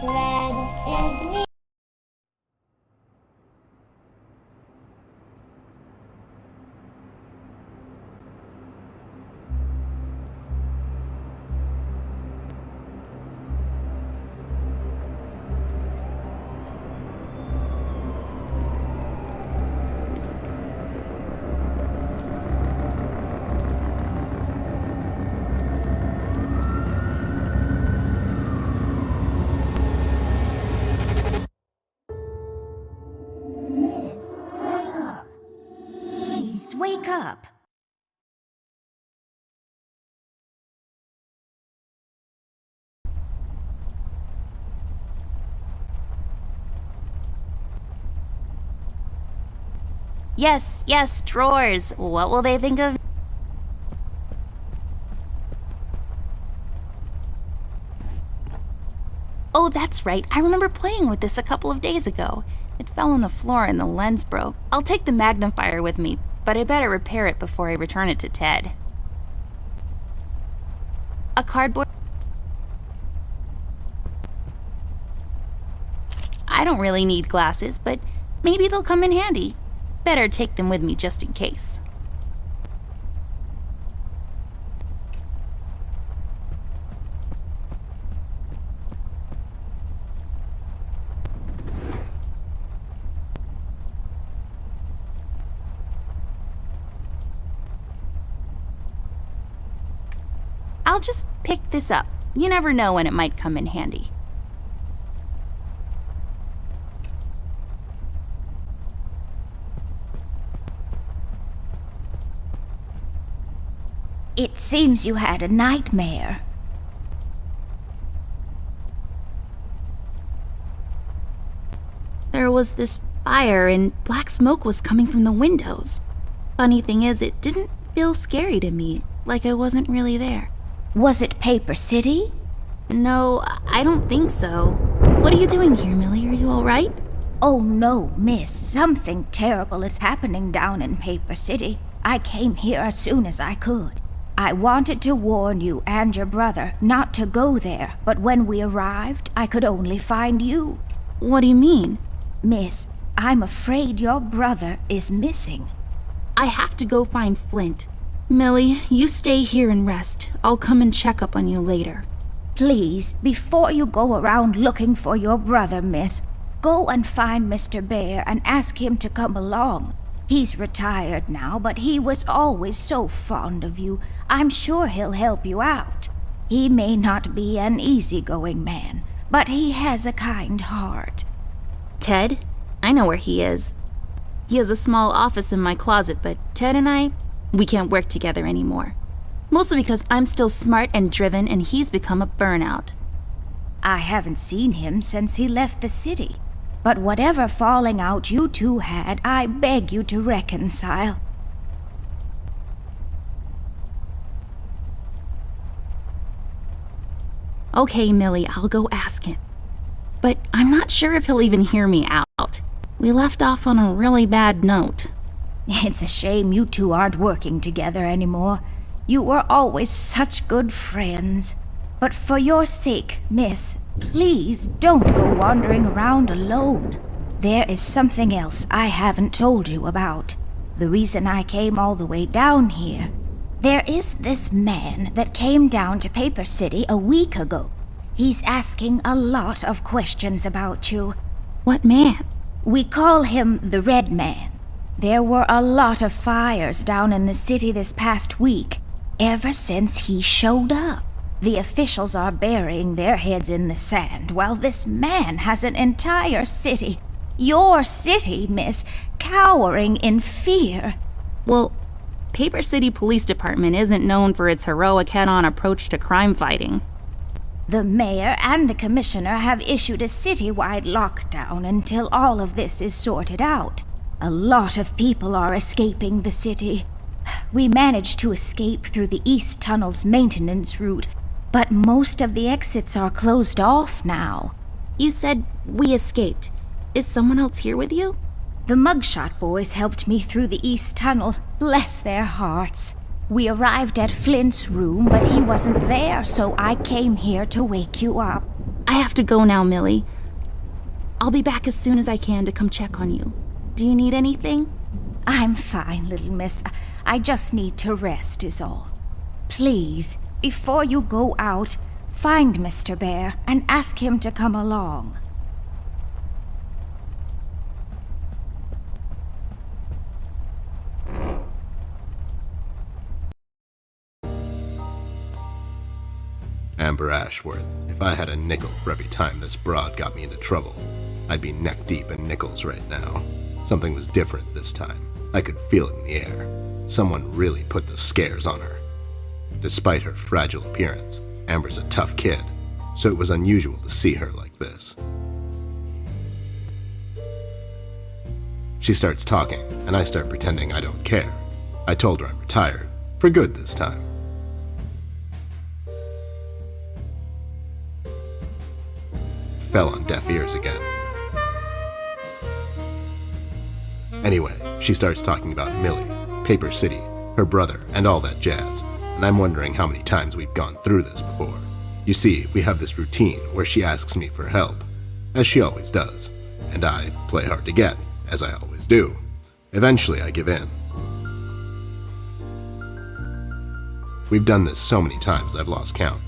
Red is me. Please wake up. Yes, drawers. What will they think of? Oh, that's right. I remember playing with this a couple of days ago. It fell on the floor and the lens broke. I'll take the magnifier with me, but I better repair it before I return it to Ted. A cardboard... I don't really need glasses, but maybe they'll come in handy. Better take them with me just in case. I'll just pick this up. You never know when it might come in handy. It seems you had a nightmare. There was this fire and black smoke was coming from the windows. Funny thing is, it didn't feel scary to me, like I wasn't really there. Was it Paper City? No, I don't think so. What are you doing here, Millie? Are you all right? Oh no, miss. Something terrible is happening down in Paper City. I came here as soon as I could. I wanted to warn you and your brother not to go there, but when we arrived, I could only find you. What do you mean? Miss, I'm afraid your brother is missing. I have to go find Flint. Millie, you stay here and rest. I'll come and check up on you later. Please, before you go around looking for your brother, miss, go and find Mr. Bear and ask him to come along. He's retired now, but he was always so fond of you. I'm sure he'll help you out. He may not be an easygoing man, but he has a kind heart. Ted? I know where he is. He has a small office in my closet, but Ted and we can't work together anymore. Mostly because I'm still smart and driven and he's become a burnout. I haven't seen him since he left the city. But whatever falling out you two had, I beg you to reconcile. Okay, Millie, I'll go ask him. But I'm not sure if he'll even hear me out. We left off on a really bad note. It's a shame you two aren't working together anymore. You were always such good friends. But for your sake, miss, please don't go wandering around alone. There is something else I haven't told you about. The reason I came all the way down here. There is this man that came down to Paper City a week ago. He's asking a lot of questions about you. What man? We call him the Red Man. There were a lot of fires down in the city this past week, ever since he showed up. The officials are burying their heads in the sand, while this man has an entire city, your city, miss, cowering in fear. Well, Paper City Police Department isn't known for its heroic head-on approach to crime fighting. The mayor and the commissioner have issued a citywide lockdown until all of this is sorted out. A lot of people are escaping the city. We managed to escape through the East Tunnel's maintenance route, but most of the exits are closed off now. You said we escaped. Is someone else here with you? The Mugshot boys helped me through the East Tunnel, bless their hearts. We arrived at Flint's room, but he wasn't there, so I came here to wake you up. I have to go now, Millie. I'll be back as soon as I can to come check on you. Do you need anything? I'm fine, little miss. I just need to rest is all. Please, before you go out, find Mr. Bear and ask him to come along. Amber Ashworth, if I had a nickel for every time this broad got me into trouble, I'd be neck deep in nickels right now. Something was different this time. I could feel it in the air. Someone really put the scares on her. Despite her fragile appearance, Amber's a tough kid, so it was unusual to see her like this. She starts talking, and I start pretending I don't care. I told her I'm retired, for good this time. Fell on deaf ears again. Anyway, she starts talking about Millie, Paper City, her brother, and all that jazz, and I'm wondering how many times we've gone through this before. You see, we have this routine where she asks me for help, as she always does, and I play hard to get, as I always do. Eventually, I give in. We've done this so many times I've lost count.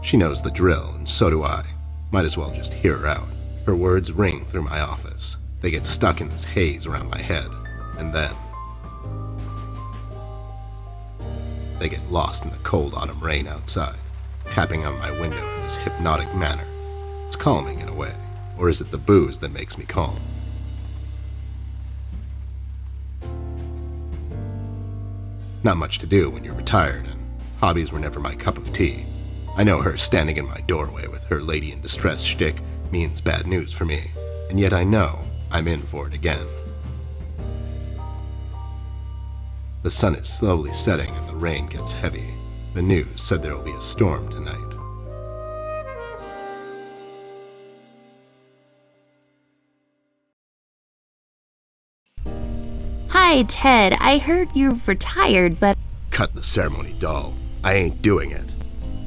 She knows the drill, and so do I. Might as well just hear her out. Her words ring through my office. They get stuck in this haze around my head, and then they get lost in the cold autumn rain outside, tapping on my window in this hypnotic manner. It's calming in a way, or is it the booze that makes me calm? Not much to do when you're retired, and hobbies were never my cup of tea. I know her standing in my doorway with her lady in distress shtick means bad news for me, and yet I know I'm in for it again. The sun is slowly setting and the rain gets heavy. The news said there will be a storm tonight. Hi, Ted. I heard you've retired, but... Cut the ceremony, doll. I ain't doing it.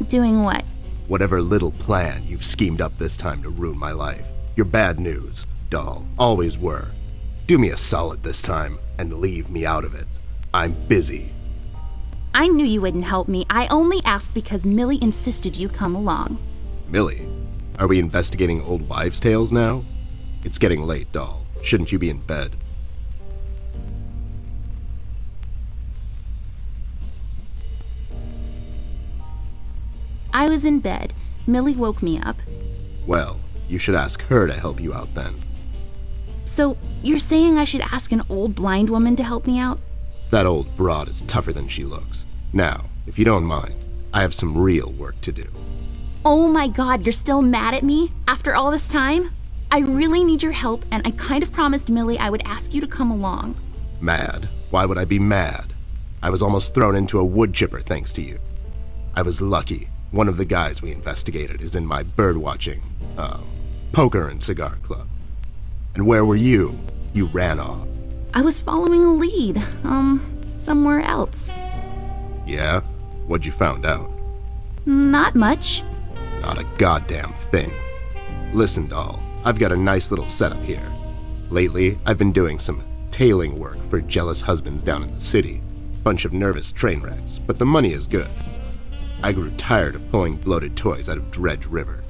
Doing what? Whatever little plan you've schemed up this time to ruin my life. You're bad news, doll. Always were. Do me a solid this time and leave me out of it. I'm busy. I knew you wouldn't help me. I only asked because Millie insisted you come along. Millie? Are we investigating old wives' tales now? It's getting late, doll. Shouldn't you be in bed? I was in bed. Millie woke me up. Well, you should ask her to help you out then. So, you're saying I should ask an old blind woman to help me out? That old broad is tougher than she looks. Now, if you don't mind, I have some real work to do. Oh my god, you're still mad at me? After all this time? I really need your help, and I kind of promised Millie I would ask you to come along. Mad? Why would I be mad? I was almost thrown into a wood chipper thanks to you. I was lucky. One of the guys we investigated is in my birdwatching, poker and cigar club. And where were you? You ran off. I was following a lead, somewhere else. Yeah? What'd you found out? Not much. Not a goddamn thing. Listen, doll, I've got a nice little setup here. Lately, I've been doing some tailing work for jealous husbands down in the city. Bunch of nervous train wrecks, but the money is good. I grew tired of pulling bloated toys out of Dredge River.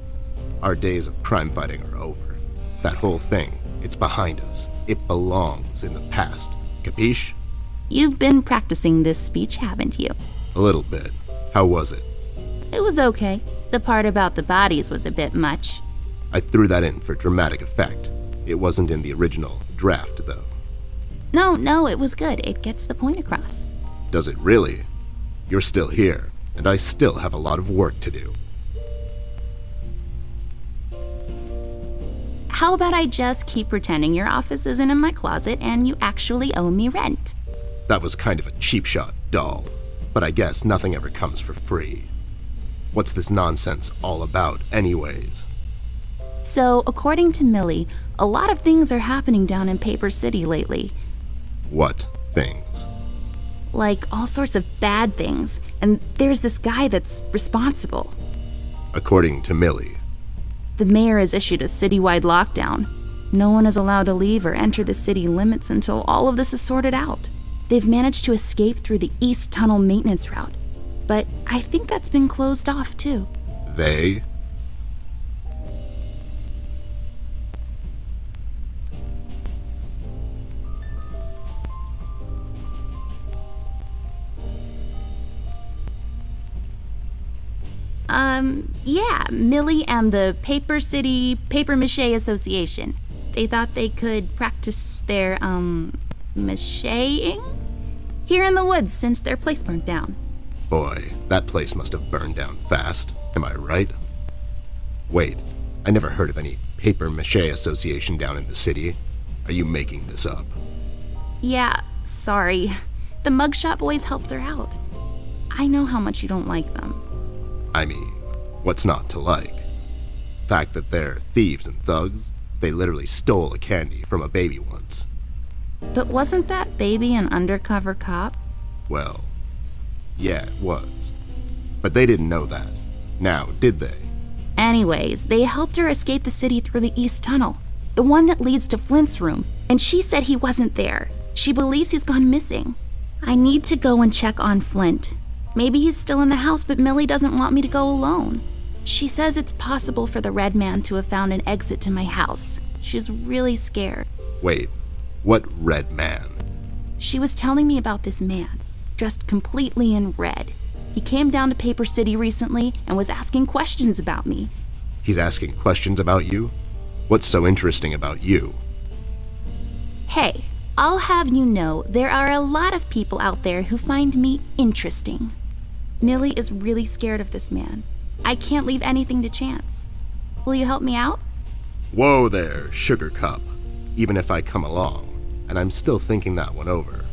Our days of crime fighting are over. That whole thing, it's behind us. It belongs in the past. Capiche? You've been practicing this speech, haven't you? A little bit. How was it? It was okay. The part about the bodies was a bit much. I threw that in for dramatic effect. It wasn't in the original draft, though. No, it was good. It gets the point across. Does it really? You're still here. And I still have a lot of work to do. How about I just keep pretending your office isn't in my closet and you actually owe me rent? That was kind of a cheap shot, doll. But I guess nothing ever comes for free. What's this nonsense all about, anyways? So, according to Millie, a lot of things are happening down in Paper City lately. What things? Like all sorts of bad things, and there's this guy that's responsible. According to Millie. The mayor has issued a citywide lockdown. No one is allowed to leave or enter the city limits until all of this is sorted out. They've managed to escape through the East Tunnel maintenance route, but I think that's been closed off too. They? Yeah, Millie and the Paper City Paper Mache Association. They thought they could practice their, macheing here in the woods since their place burned down. Boy, that place must have burned down fast. Am I right? Wait, I never heard of any Paper Mache Association down in the city. Are you making this up? Yeah, sorry. The mugshot boys helped her out. I know how much you don't like them. I mean, what's not to like? Fact that they're thieves and thugs? They literally stole a candy from a baby once. But wasn't that baby an undercover cop? Well, yeah, it was. But they didn't know that. Now, did they? Anyways, they helped her escape the city through the East Tunnel, the one that leads to Flint's room, and she said he wasn't there. She believes he's gone missing. I need to go and check on Flint. Maybe he's still in the house, but Millie doesn't want me to go alone. She says it's possible for the Red Man to have found an exit to my house. She's really scared. Wait, what Red Man? She was telling me about this man, dressed completely in red. He came down to Paper City recently and was asking questions about me. He's asking questions about you? What's so interesting about you? Hey, I'll have you know there are a lot of people out there who find me interesting. Millie is really scared of this man. I can't leave anything to chance. Will you help me out? Whoa there, Sugar Cup. Even if I come along, and I'm still thinking that one over.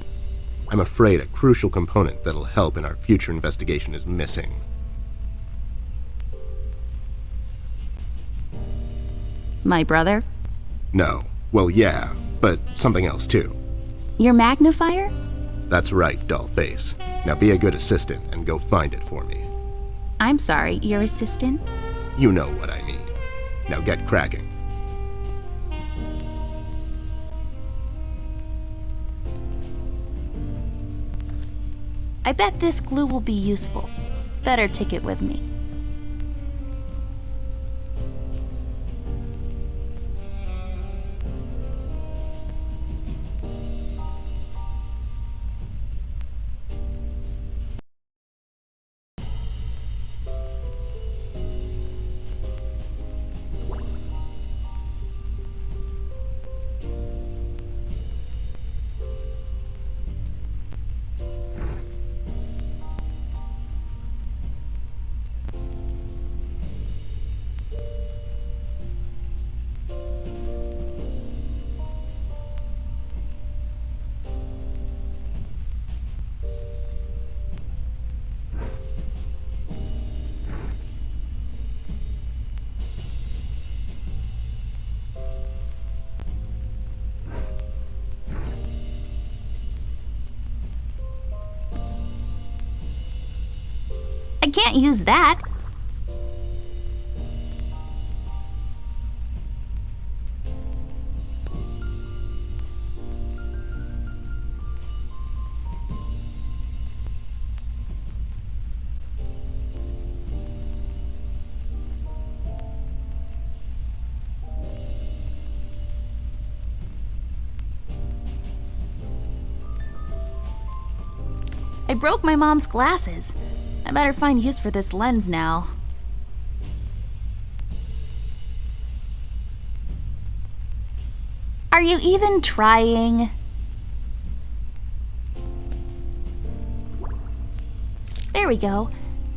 I'm afraid a crucial component that'll help in our future investigation is missing. My brother? No. Well, yeah, but something else too. Your magnifier? That's right, Dollface. Now be a good assistant and go find it for me. I'm sorry, your assistant? You know what I mean. Now get cracking. I bet this glue will be useful. Better take it with me. I can't use that. I broke my mom's glasses. I better find use for this lens now. Are you even trying? There we go.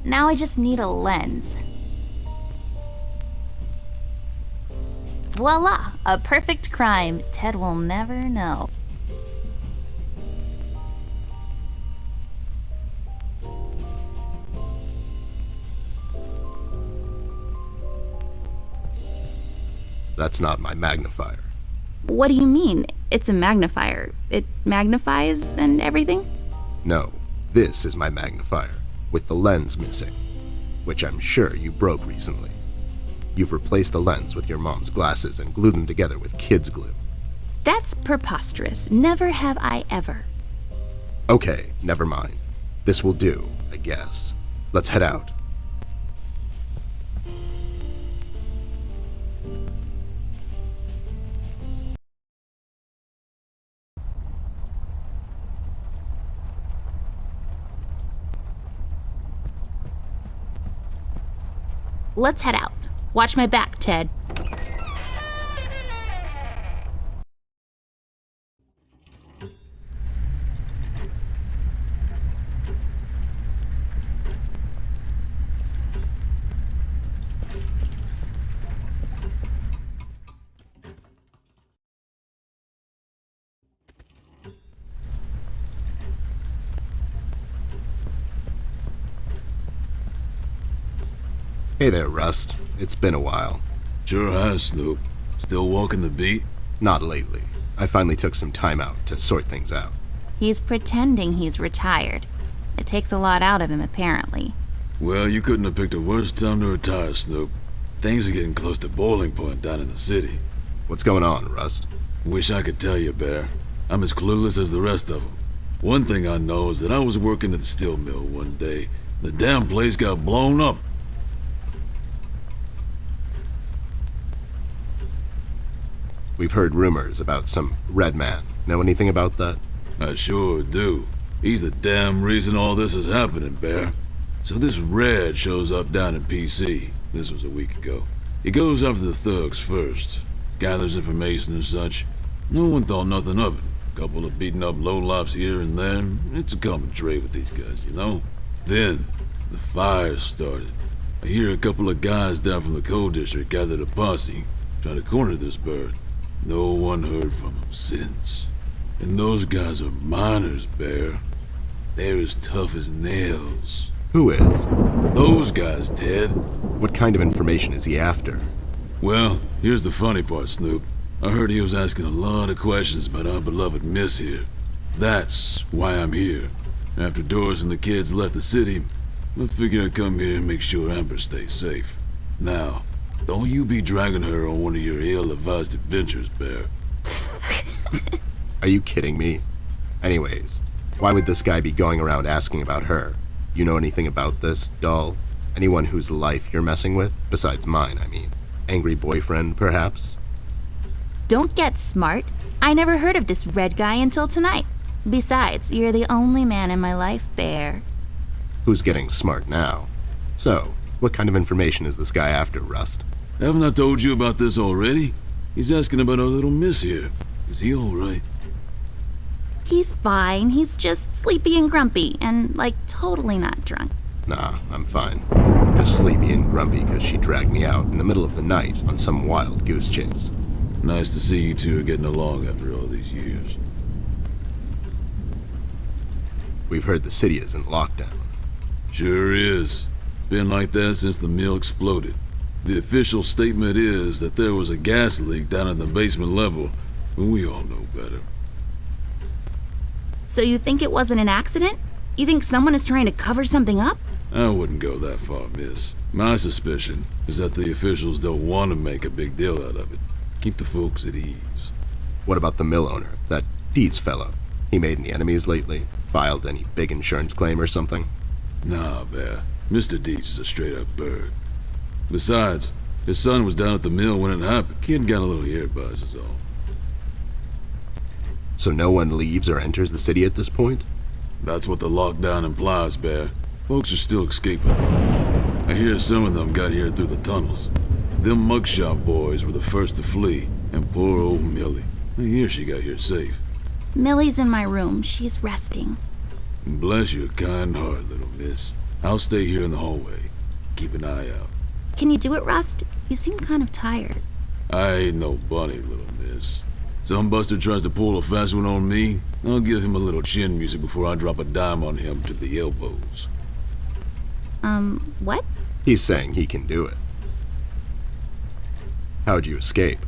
Now I just need a lens. Voila! A perfect crime. Ted will never know. That's not my magnifier. What do you mean? It's a magnifier. It magnifies and everything? No, this is my magnifier, with the lens missing, which I'm sure you broke recently. You've replaced the lens with your mom's glasses and glued them together with kids' glue. That's preposterous. Never have I ever. Okay, never mind. This will do, I guess. Let's head out. Let's head out. Watch my back, Ted. Hey there, Rust. It's been a while. Sure has, Snoop. Still walking the beat? Not lately. I finally took some time out to sort things out. He's pretending he's retired. It takes a lot out of him, apparently. Well, you couldn't have picked a worse time to retire, Snoop. Things are getting close to boiling point down in the city. What's going on, Rust? Wish I could tell you, Bear. I'm as clueless as the rest of them. One thing I know is that I was working at the steel mill one day. The damn place got blown up. We've heard rumors about some red man. Know anything about that? I sure do. He's the damn reason all this is happening, Bear. So this Red shows up down in PC. This was a week ago. He goes after the thugs first. Gathers information and such. No one thought nothing of it. Couple of beaten up lowlifes here and there. It's a common trait with these guys, you know? Then, the fire started. I hear a couple of guys down from the coal district gathered a posse. Try to corner this bird. No one heard from him since. And those guys are miners, Bear. They're as tough as nails. Who is? Those guys, Ted. What kind of information is he after? Well, here's the funny part, Snoop. I heard he was asking a lot of questions about our beloved Miss here. That's why I'm here. After Doris and the kids left the city, I figured I'd come here and make sure Amber stays safe. Now, don't you be dragging her on one of your ill-advised adventures, Bear. Are you kidding me? Anyways, why would this guy be going around asking about her? You know anything about this, doll? Anyone whose life you're messing with? Besides mine, I mean. Angry boyfriend, perhaps? Don't get smart. I never heard of this Red guy until tonight. Besides, you're the only man in my life, Bear. Who's getting smart now? So, what kind of information is this guy after, Rust? Haven't I told you about this already? He's asking about our little Miss here. Is he alright? He's fine. He's just sleepy and grumpy and, like, totally not drunk. Nah, I'm fine. I'm just sleepy and grumpy because she dragged me out in the middle of the night on some wild goose chase. Nice to see you two are getting along after all these years. We've heard the city is in lockdown. Sure is. It's been like that since the mill exploded. The official statement is that there was a gas leak down at the basement level, but we all know better. So you think it wasn't an accident? You think someone is trying to cover something up? I wouldn't go that far, miss. My suspicion is that the officials don't want to make a big deal out of it. Keep the folks at ease. What about the mill owner, that Dietz fellow? He made any enemies lately? Filed any big insurance claim or something? Nah, Bear. Mr. Dietz is a straight-up bird. Besides, his son was down at the mill when it happened. Kid got a little ear buzz is all. So no one leaves or enters the city at this point? That's what the lockdown implies, Bear. Folks are still escaping though. I hear some of them got here through the tunnels. Them mugshot boys were the first to flee, and poor old Millie. I hear she got here safe. Millie's in my room. She's resting. Bless your kind heart, little miss. I'll stay here in the hallway. Keep an eye out. Can you do it, Rust? You seem kind of tired. I ain't no bunny, little miss. Some buster tries to pull a fast one on me, I'll give him a little chin music before I drop a dime on him to the elbows. What? He's saying he can do it. How'd you escape?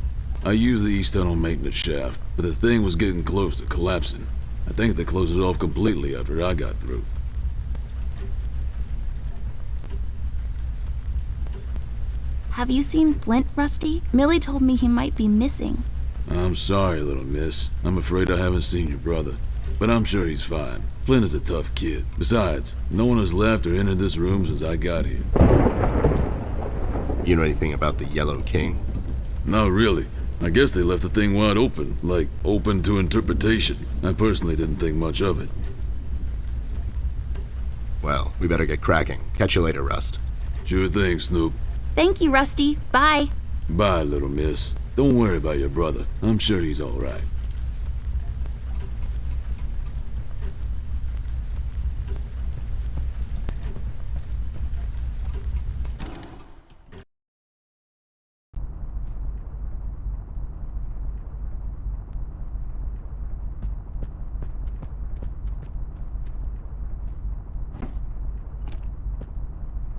I used the east tunnel maintenance shaft, but the thing was getting close to collapsing. I think they closed it off completely after I got through. Have you seen Flint, Rusty? Millie told me he might be missing. I'm sorry, little miss. I'm afraid I haven't seen your brother. But I'm sure he's fine. Flint is a tough kid. Besides, no one has left or entered this room since I got here. You know anything about the Yellow King? Not really. I guess they left the thing wide open, like open to interpretation. I personally didn't think much of it. Well, we better get cracking. Catch you later, Rust. Sure thing, Snoop. Thank you, Rusty. Bye. Bye, little miss. Don't worry about your brother. I'm sure he's all right.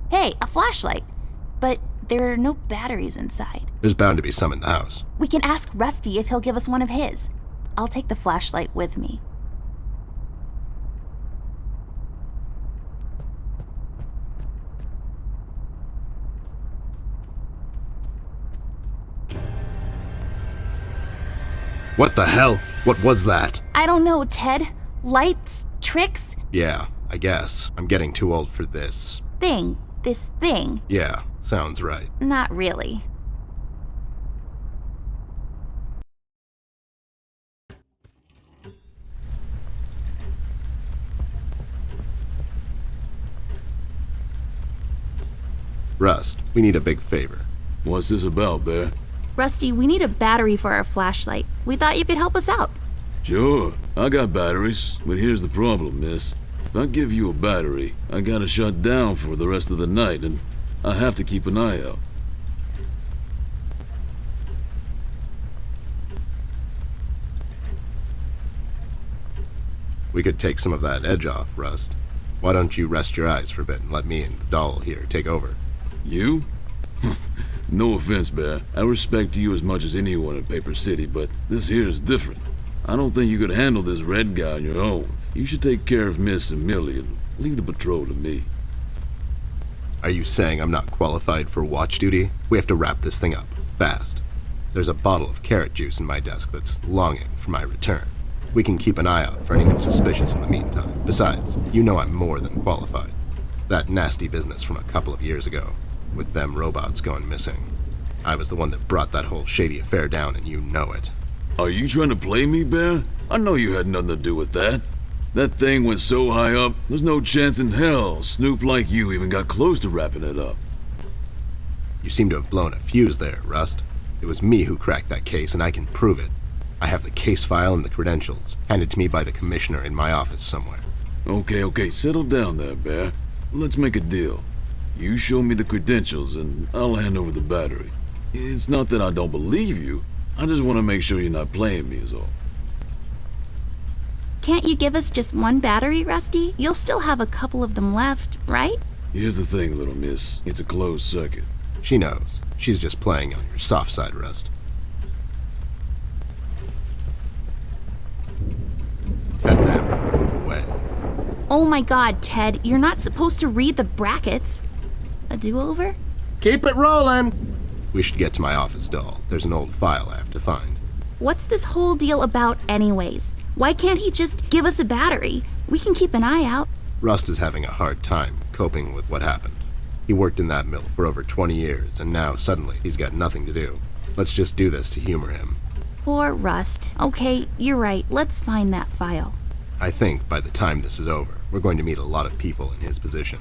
Hey, a flashlight. But there are no batteries inside. There's bound to be some in the house. We can ask Rusty if he'll give us one of his. I'll take the flashlight with me. What the hell? What was that? I don't know, Ted. Lights? Tricks? Yeah, I guess. I'm getting too old for this. This thing. Yeah, sounds right. Not really. Rust, we need a big favor. What's this about, Bear? Rusty, we need a battery for our flashlight. We thought you could help us out. Sure, I got batteries, but here's the problem, miss. If I give you a battery, I gotta shut down for the rest of the night, and I have to keep an eye out. We could take some of that edge off, Rust. Why don't you rest your eyes for a bit and let me and the doll here take over? You? No offense, Bear. I respect you as much as anyone in Paper City, but this here is different. I don't think you could handle this red guy on your own. You should take care of Miss and Millie and leave the patrol to me. Are you saying I'm not qualified for watch duty? We have to wrap this thing up, fast. There's a bottle of carrot juice in my desk that's longing for my return. We can keep an eye out for anyone suspicious in the meantime. Besides, you know I'm more than qualified. That nasty business from a couple of years ago, with them robots going missing. I was the one that brought that whole shady affair down, and you know it. Are you trying to play me, Bear? I know you had nothing to do with that. That thing went so high up, there's no chance in hell Snoop like you even got close to wrapping it up. You seem to have blown a fuse there, Rust. It was me who cracked that case, and I can prove it. I have the case file and the credentials, handed to me by the commissioner in my office somewhere. Okay, settle down there, Bear. Let's make a deal. You show me the credentials, and I'll hand over the battery. It's not that I don't believe you. I just want to make sure you're not playing me is all. Can't you give us just one battery, Rusty? You'll still have a couple of them left, right? Here's the thing, little miss. It's a closed circuit. She knows. She's just playing on your soft side, Rust. Ted and Amber, move away. Oh my god, Ted, you're not supposed to read the brackets. A do-over? Keep it rolling! We should get to my office, doll. There's an old file I have to find. What's this whole deal about anyways? Why can't he just give us a battery? We can keep an eye out. Rust is having a hard time coping with what happened. He worked in that mill for over 20 years, and now suddenly he's got nothing to do. Let's just do this to humor him. Poor Rust. Okay, you're right. Let's find that file. I think by the time this is over, we're going to meet a lot of people in his position.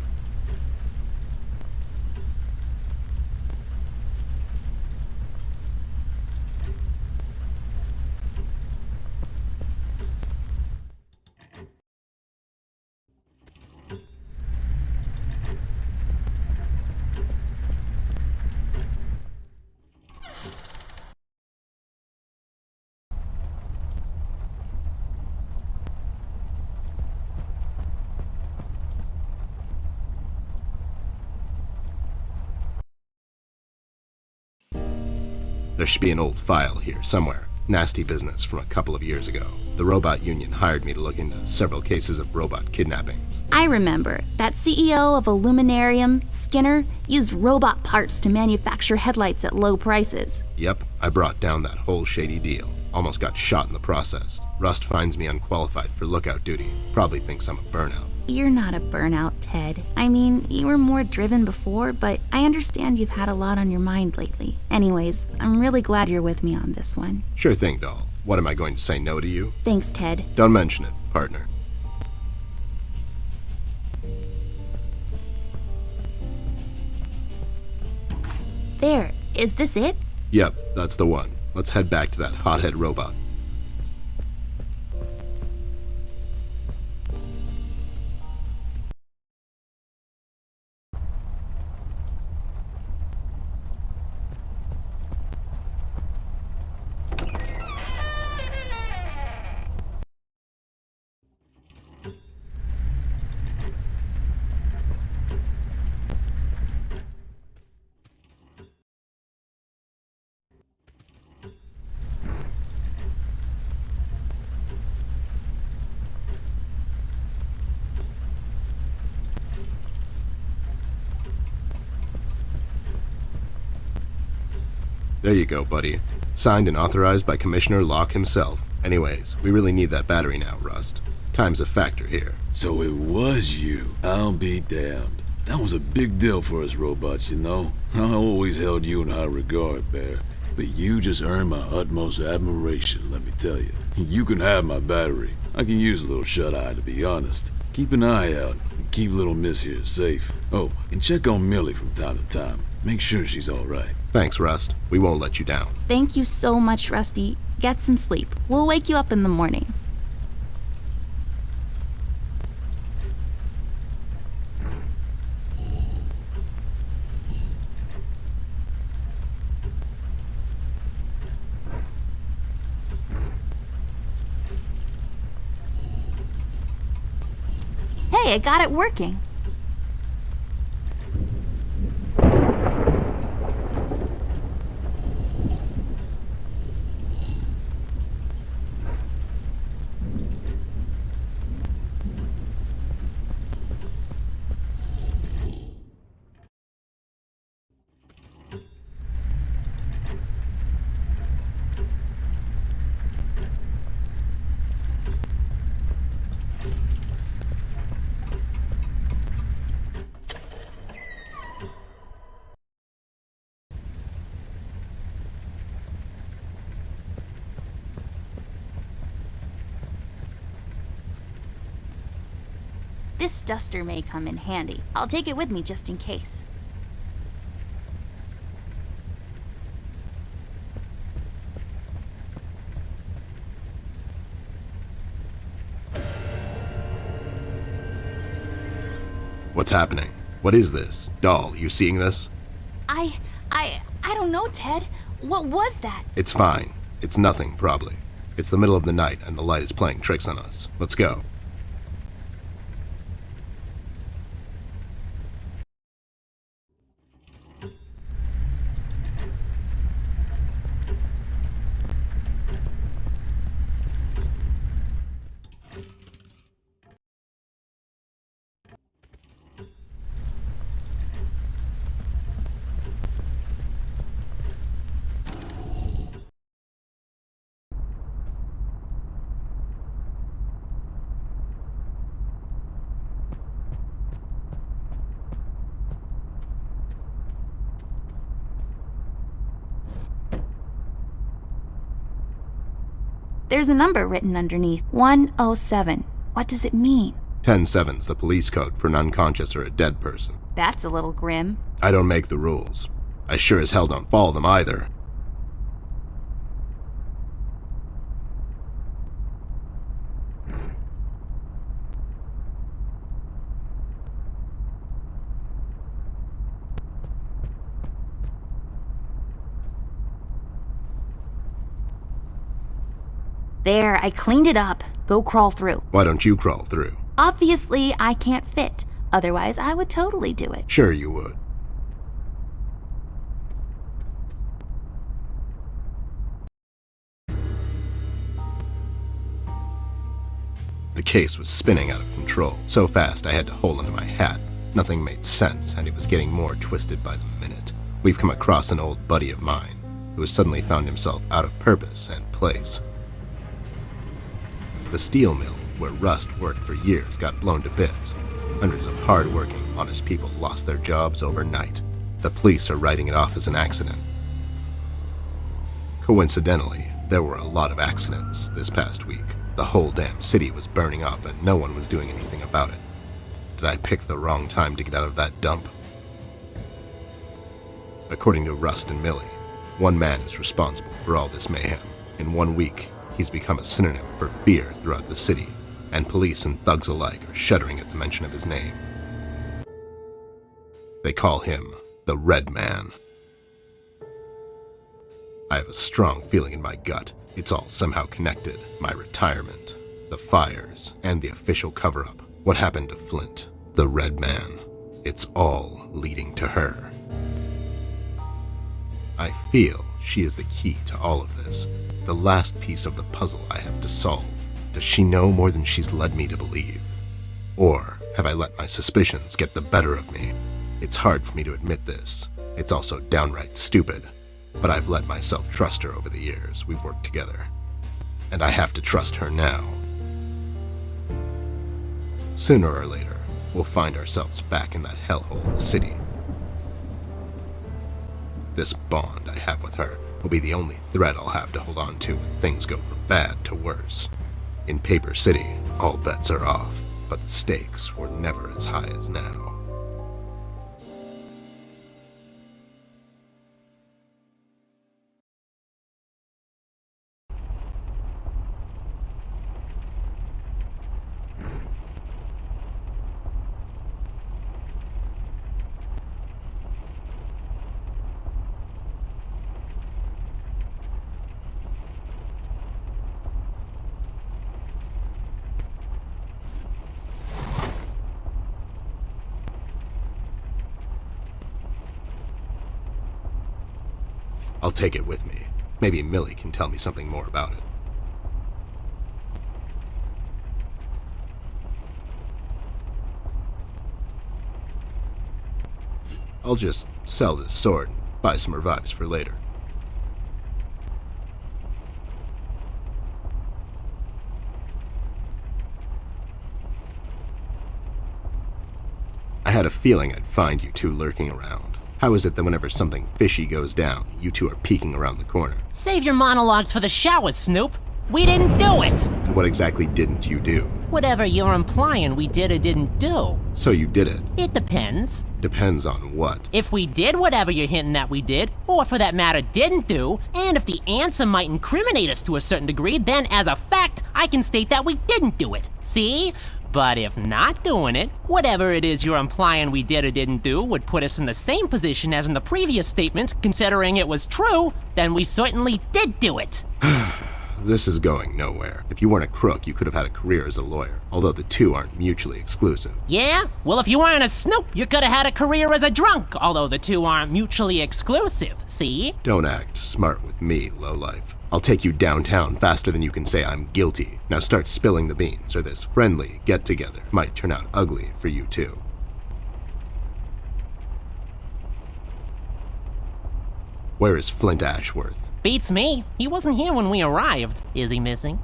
There should be an old file here somewhere. Nasty business from a couple of years ago. The robot union hired me to look into several cases of robot kidnappings. I remember that CEO of Illuminarium, Skinner, used robot parts to manufacture headlights at low prices. Yep, I brought down that whole shady deal. Almost got shot in the process. Rust finds me unqualified for lookout duty. Probably thinks I'm a burnout. You're not a burnout, Ted. I mean, you were more driven before, but I understand you've had a lot on your mind lately. Anyways, I'm really glad you're with me on this one. Sure thing, doll. What am I going to say no to you? Thanks, Ted. Don't mention it, partner. There, is this it? Yep, that's the one. Let's head back to that hothead robot. There you go, buddy. Signed and authorized by Commissioner Locke himself. Anyways, we really need that battery now, Rust. Time's a factor here. So it was you. I'll be damned. That was a big deal for us robots, you know. I always held you in high regard, Bear. But you just earned my utmost admiration, let me tell you. You can have my battery. I can use a little shut-eye, to be honest. Keep an eye out and keep little Miss here safe. Oh, and check on Millie from time to time. Make sure she's all right. Thanks, Rust. We won't let you down. Thank you so much, Rusty. Get some sleep. We'll wake you up in the morning. Hey, I got it working. This duster may come in handy. I'll take it with me just in case. What's happening? What is this? Doll, you seeing this? I don't know, Ted. What was that? It's fine. It's nothing, probably. It's the middle of the night and the light is playing tricks on us. Let's go. There's a number written underneath. 107. What does it mean? 10-7's the police code for an unconscious or a dead person. That's a little grim. I don't make the rules. I sure as hell don't follow them either. There, I cleaned it up. Go crawl through. Why don't you crawl through? Obviously, I can't fit. Otherwise, I would totally do it. Sure you would. case was spinning out of control, so fast I had to hold onto my hat. Nothing made sense, and it was getting more twisted by the minute. We've come across an old buddy of mine who has suddenly found himself out of purpose and place. The steel mill, where Rust worked for years, got blown to bits. Hundreds of hard-working, honest people lost their jobs overnight. The police are writing it off as an accident. Coincidentally, there were a lot of accidents this past week. The whole damn city was burning up and no one was doing anything about it. Did I pick the wrong time to get out of that dump? According to Rust and Millie, one man is responsible for all this mayhem. In 1 week, he's become a synonym for fear throughout the city, and police and thugs alike are shuddering at the mention of his name. They call him the Red Man. I have a strong feeling in my gut it's all somehow connected. My retirement, the fires, and the official cover-up. What happened to Flint, the Red Man? It's all leading to her. I feel she is the key to all of this, the last piece of the puzzle I have to solve. Does she know more than she's led me to believe? Or have I let my suspicions get the better of me? It's hard for me to admit this. It's also downright stupid. But I've let myself trust her over the years we've worked together. And I have to trust her now. Sooner or later, we'll find ourselves back in that hellhole of a city. This bond I have with her will be the only thread I'll have to hold on to when things go from bad to worse. In Paper City, all bets are off, but the stakes were never as high as now. I'll take it with me. Maybe Millie can tell me something more about it. I'll just sell this sword and buy some revives for later. I had a feeling I'd find you two lurking around. How is it that whenever something fishy goes down, you two are peeking around the corner? Save your monologues for the shower, Snoop. We didn't do it! And what exactly didn't you do? Whatever you're implying we did or didn't do. So you did it. It depends. Depends on what? If we did whatever you're hinting that we did, or for that matter didn't do, and if the answer might incriminate us to a certain degree, then as a fact, I can state that we didn't do it. See? But if not doing it, whatever it is you're implying we did or didn't do would put us in the same position as in the previous statement, considering it was true, then we certainly did do it. This is going nowhere. If you weren't a crook, you could have had a career as a lawyer, although the two aren't mutually exclusive. Yeah? Well, if you weren't a Snoop, you could have had a career as a drunk, although the two aren't mutually exclusive, see? Don't act smart with me, lowlife. I'll take you downtown faster than you can say I'm guilty. Now start spilling the beans, or this friendly get-together might turn out ugly for you too. Where is Flint Ashworth? Beats me. He wasn't here when we arrived. Is he missing?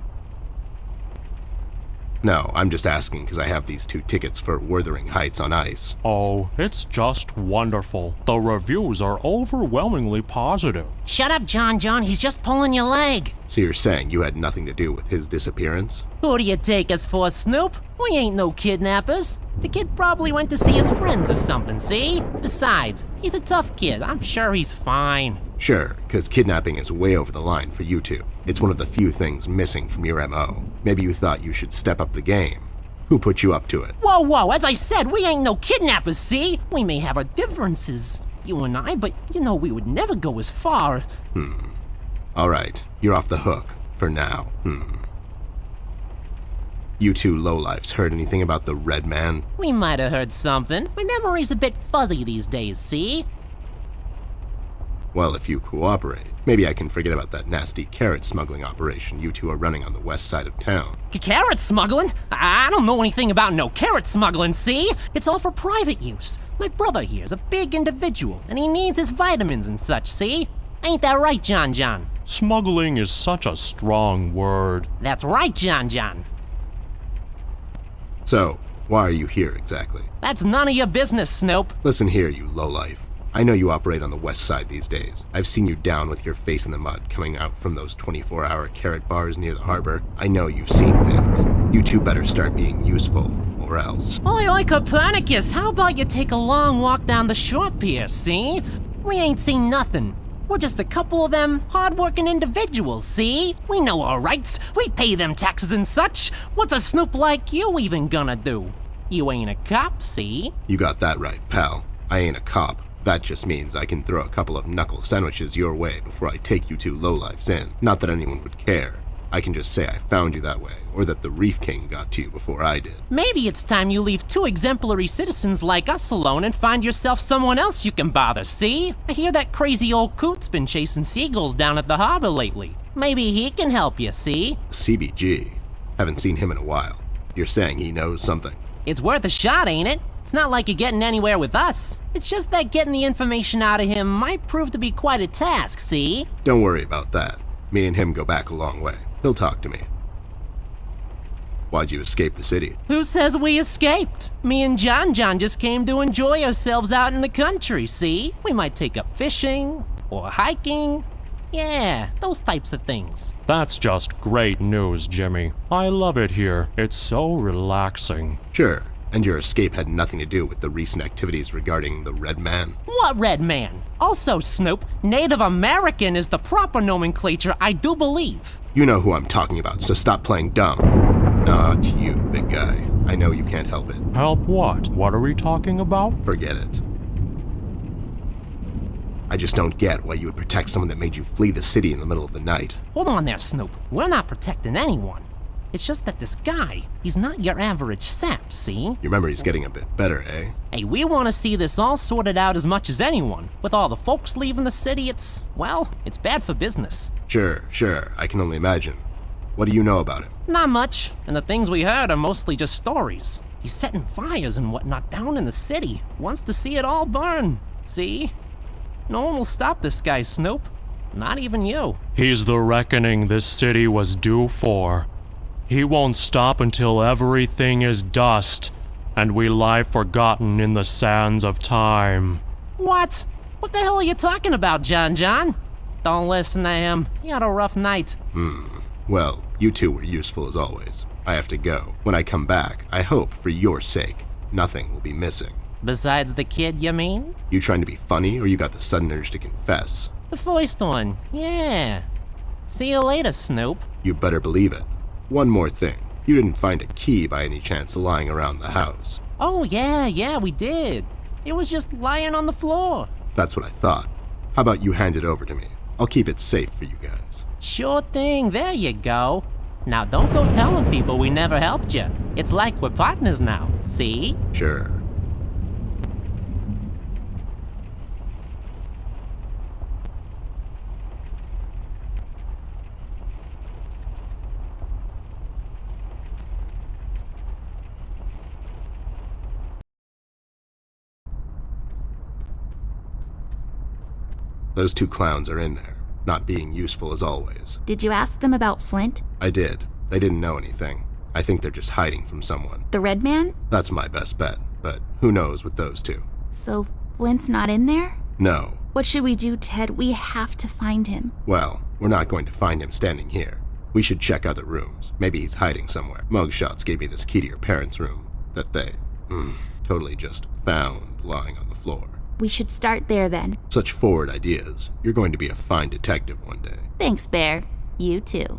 No, I'm just asking because I have these 2 tickets for Wuthering Heights on ice. Oh, it's just wonderful. The reviews are overwhelmingly positive. Shut up, John. He's just pulling your leg. So you're saying you had nothing to do with his disappearance? Who do you take us for, Snoop? We ain't no kidnappers. The kid probably went to see his friends or something, see? Besides, he's a tough kid. I'm sure he's fine. Sure, because kidnapping is way over the line for you two. It's one of the few things missing from your MO. Maybe you thought you should step up the game. Who put you up to it? Whoa, as I said, we ain't no kidnappers, see? We may have our differences, you and I, but you know we would never go as far. All right, you're off the hook, for now. You two lowlifes heard anything about the Red Man? We might have heard something. My memory's a bit fuzzy these days, see? Well, if you cooperate, maybe I can forget about that nasty carrot smuggling operation you two are running on the west side of town. Carrot smuggling? I don't know anything about no carrot smuggling, see? It's all for private use. My brother here's a big individual, and he needs his vitamins and such, see? Ain't that right, John John? Smuggling is such a strong word. That's right, John John. So, why are you here exactly? That's none of your business, Snoop. Listen here, you lowlife. I know you operate on the west side these days. I've seen you down with your face in the mud coming out from those 24-hour carrot bars near the harbor. I know you've seen things. You two better start being useful, or else. Oi, Copernicus, how about you take a long walk down the shore pier, see? We ain't seen nothing. We're just a couple of them hard-working individuals, see? We know our rights. We pay them taxes and such. What's a snoop like you even gonna do? You ain't a cop, see? You got that right, pal. I ain't a cop. That just means I can throw a couple of knuckle sandwiches your way before I take you two lowlifes in. Not that anyone would care. I can just say I found you that way, or that the Reef King got to you before I did. Maybe it's time you leave two exemplary citizens like us alone and find yourself someone else you can bother, see? I hear that crazy old coot's been chasing seagulls down at the harbor lately. Maybe he can help you, see? CBG. Haven't seen him in a while. You're saying he knows something? It's worth a shot, ain't it? It's not like you're getting anywhere with us. It's just that getting the information out of him might prove to be quite a task, see? Don't worry about that. Me and him go back a long way. He'll talk to me. Why'd you escape the city? Who says we escaped? Me and John John just came to enjoy ourselves out in the country, see? We might take up fishing or hiking. Yeah, those types of things. That's just great news, Jimmy. I love it here. It's so relaxing. Sure, and your escape had nothing to do with the recent activities regarding the Red Man? What Red Man? Also, Snoop, Native American is the proper nomenclature, I do believe. You know who I'm talking about, so stop playing dumb. Not you, big guy. I know you can't help it. Help what? What are we talking about? Forget it. I just don't get why you would protect someone that made you flee the city in the middle of the night. Hold on there, Snoop. We're not protecting anyone. It's just that this guy, he's not your average sap, see? Your memory's getting a bit better, eh? Hey, we want to see this all sorted out as much as anyone. With all the folks leaving the city, it's bad for business. Sure, I can only imagine. What do you know about him? Not much, and the things we heard are mostly just stories. He's setting fires and whatnot down in the city. Wants to see it all burn, see? No one will stop this guy, Snoop. Not even you. He's the reckoning this city was due for. He won't stop until everything is dust, and we lie forgotten in the sands of time. What? What the hell are you talking about, John John? Don't listen to him. He had a rough night. Well, you two were useful as always. I have to go. When I come back, I hope, for your sake, nothing will be missing. Besides the kid, you mean? You trying to be funny, or you got the sudden urge to confess? The first one, yeah. See you later, Snoop. You better believe it. One more thing. You didn't find a key by any chance lying around the house. Oh, yeah, we did. It was just lying on the floor. That's what I thought. How about you hand it over to me? I'll keep it safe for you guys. Sure thing, there you go. Now don't go telling people we never helped you. It's like we're partners now, see? Sure. Those two clowns are in there, not being useful as always. Did you ask them about Flint? I did. They didn't know anything. I think they're just hiding from someone. The Red Man? That's my best bet, but who knows with those two? So Flint's not in there? No. What should we do, Ted? We have to find him. Well, we're not going to find him standing here. We should check other rooms. Maybe he's hiding somewhere. Mugshots gave me this key to your parents' room that they, totally just found lying on the floor. We should start there then. Such forward ideas. You're going to be a fine detective one day. Thanks, Bear. You too.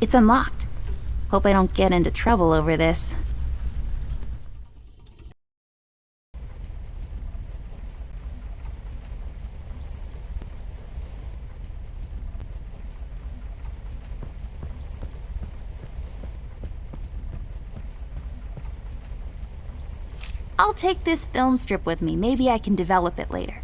It's unlocked. Hope I don't get into trouble over this. I'll take this film strip with me. Maybe I can develop it later.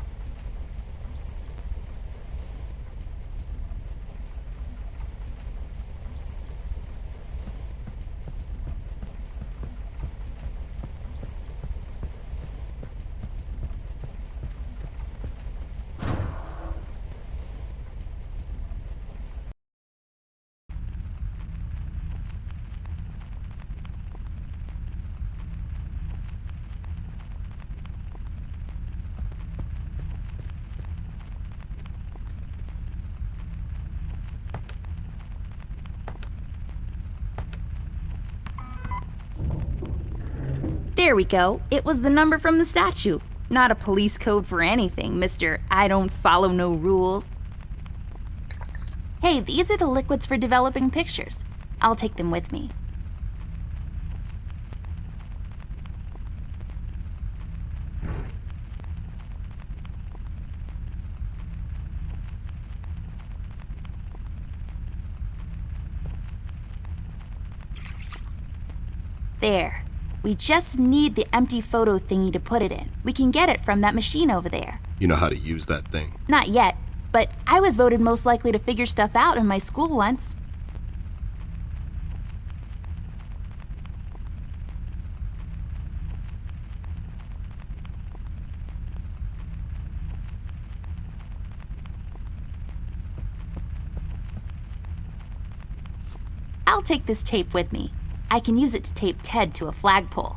There we go. It was the number from the statue. Not a police code for anything, Mr. I don't follow no rules. Hey, these are the liquids for developing pictures. I'll take them with me. There. We just need the empty photo thingy to put it in. We can get it from that machine over there. You know how to use that thing? Not yet, but I was voted most likely to figure stuff out in my school once. I'll take this tape with me. I can use it to tape Ted to a flagpole.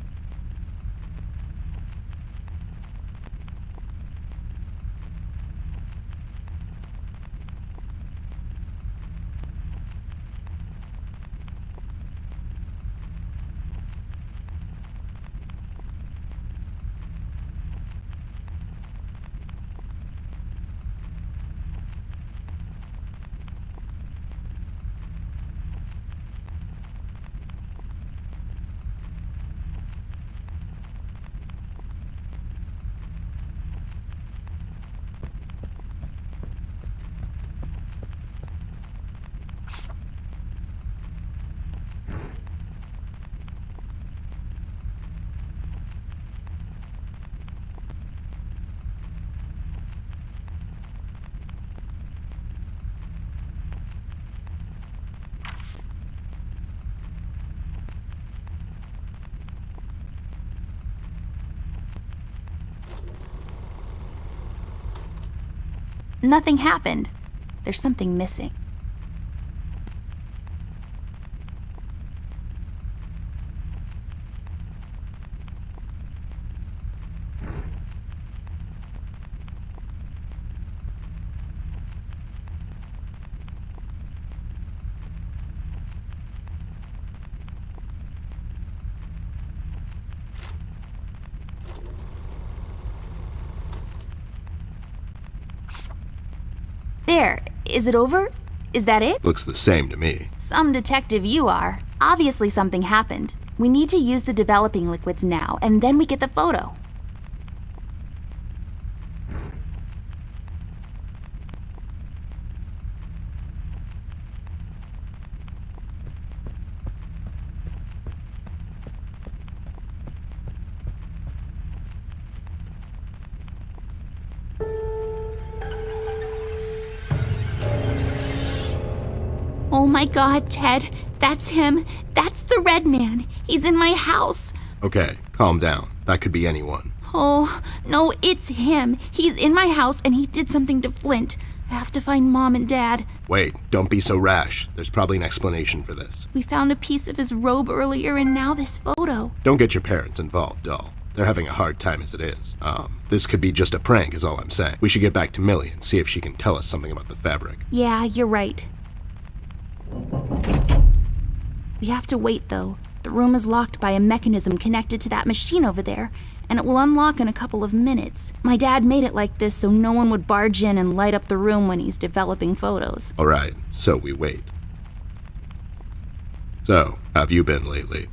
Nothing happened. There's something missing. There, is it over? Is that it? Looks the same to me. Some detective you are. Obviously something happened. We need to use the developing liquids now, and then we get the photo. Oh my God, Ted. That's him. That's the red man. He's in my house. Okay, calm down. That could be anyone. Oh, no, it's him. He's in my house and he did something to Flint. I have to find Mom and Dad. Wait, don't be so rash. There's probably an explanation for this. We found a piece of his robe earlier and now this photo. Don't get your parents involved, doll. They're having a hard time as it is. This could be just a prank is all I'm saying. We should get back to Millie and see if she can tell us something about the fabric. Yeah, you're right. We have to wait, though. The room is locked by a mechanism connected to that machine over there, and it will unlock in a couple of minutes. My dad made it like this so no one would barge in and light up the room when he's developing photos. All right, so we wait. So, how have you been lately?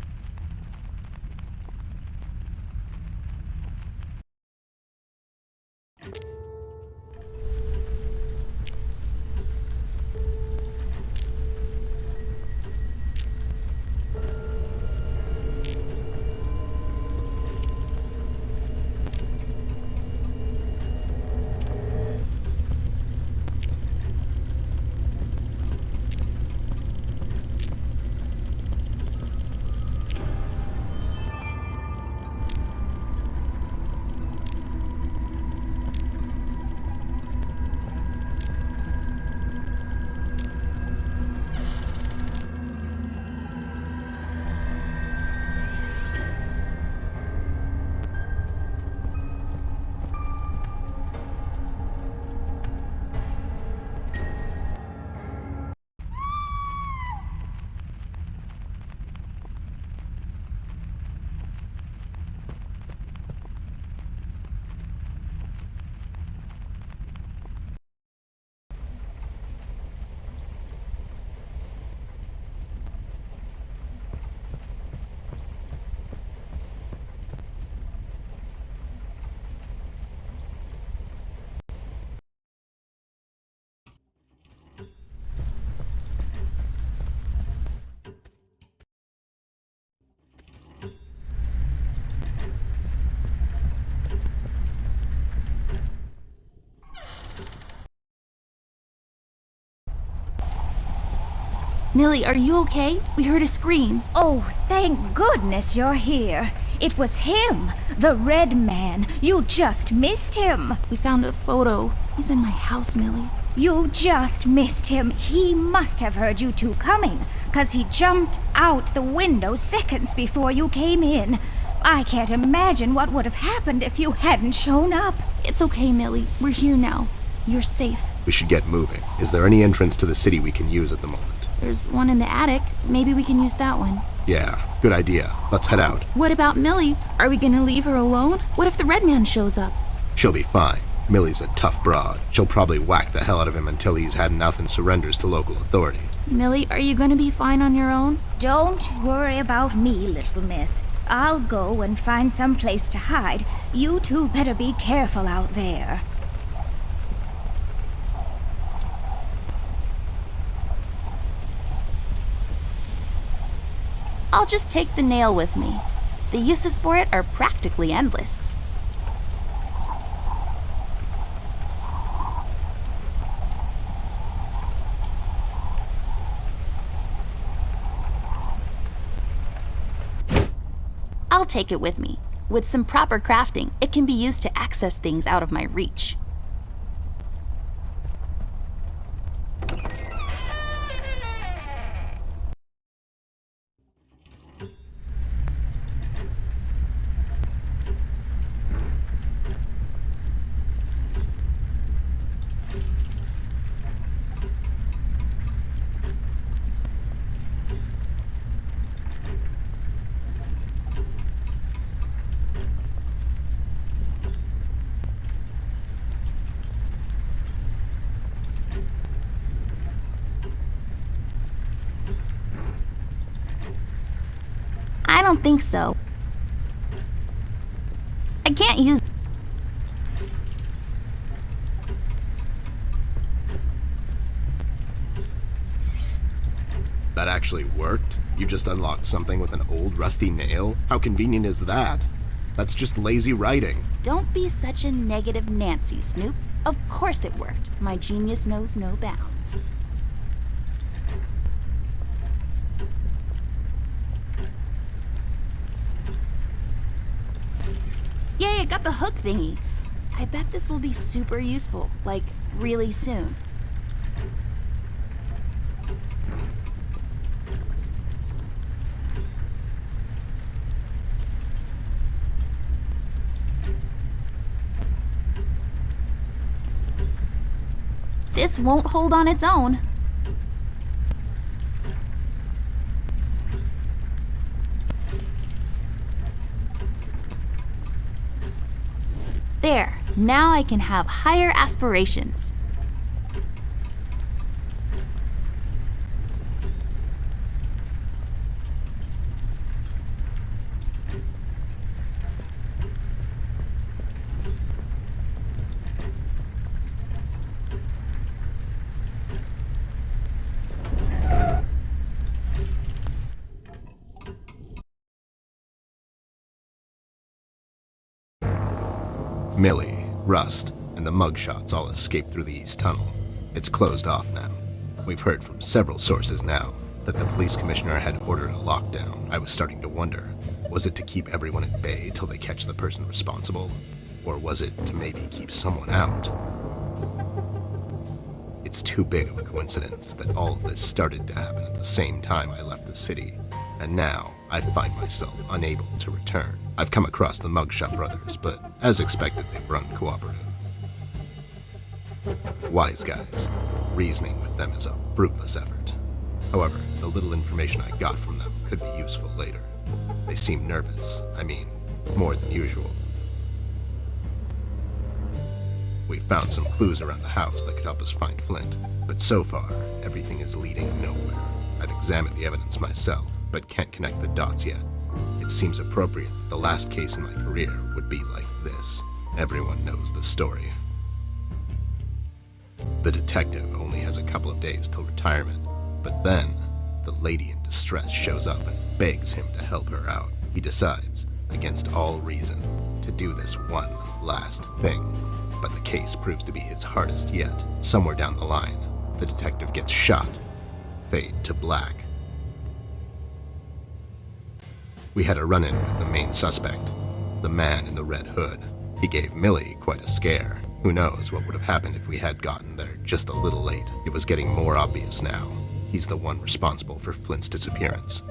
Millie, are you okay? We heard a scream. Oh, thank goodness you're here. It was him, the red man. You just missed him. We found a photo. He's in my house, Millie. You just missed him. He must have heard you two coming, 'cause he jumped out the window seconds before you came in. I can't imagine what would have happened if you hadn't shown up. It's okay, Millie. We're here now. You're safe. We should get moving. Is there any entrance to the city we can use at the moment? There's one in the attic. Maybe we can use that one. Yeah, good idea. Let's head out. What about Millie? Are we gonna leave her alone? What if the red man shows up? She'll be fine. Millie's a tough broad. She'll probably whack the hell out of him until he's had enough and surrenders to local authority. Millie, are you gonna be fine on your own? Don't worry about me, little miss. I'll go and find some place to hide. You two better be careful out there. I'll just take the nail with me. The uses for it are practically endless. I'll take it with me. With some proper crafting, it can be used to access things out of my reach. I don't think so. I can't use... That actually worked? You just unlocked something with an old rusty nail? How convenient is that? That's just lazy writing. Don't be such a negative Nancy, Snoop. Of course it worked. My genius knows no bounds. Yay, I got the hook thingy. I bet this will be super useful, like, really soon. This won't hold on its own. There, now I can have higher aspirations. Millie, Rust, and the mugshots all escaped through the East Tunnel. It's closed off now. We've heard from several sources now that the police commissioner had ordered a lockdown. I was starting to wonder, was it to keep everyone at bay till they catch the person responsible? Or was it to maybe keep someone out? It's too big of a coincidence that all of this started to happen at the same time I left the city, and now I find myself unable to return. I've come across the Mugshot brothers, but as expected, they were uncooperative. Wise guys. Reasoning with them is a fruitless effort. However, the little information I got from them could be useful later. They seem nervous. I mean, more than usual. We found some clues around the house that could help us find Flint, but so far, everything is leading nowhere. I've examined the evidence myself, but can't connect the dots yet. It seems appropriate that the last case in my career would be like this. Everyone knows the story. The detective only has a couple of days till retirement, but then the lady in distress shows up and begs him to help her out. He decides, against all reason, to do this one last thing. But the case proves to be his hardest yet. Somewhere down the line, the detective gets shot. Fade to black. We had a run-in with the main suspect, the man in the red hood. He gave Millie quite a scare. Who knows what would have happened if we had gotten there just a little late. It was getting more obvious now. He's the one responsible for Flint's disappearance.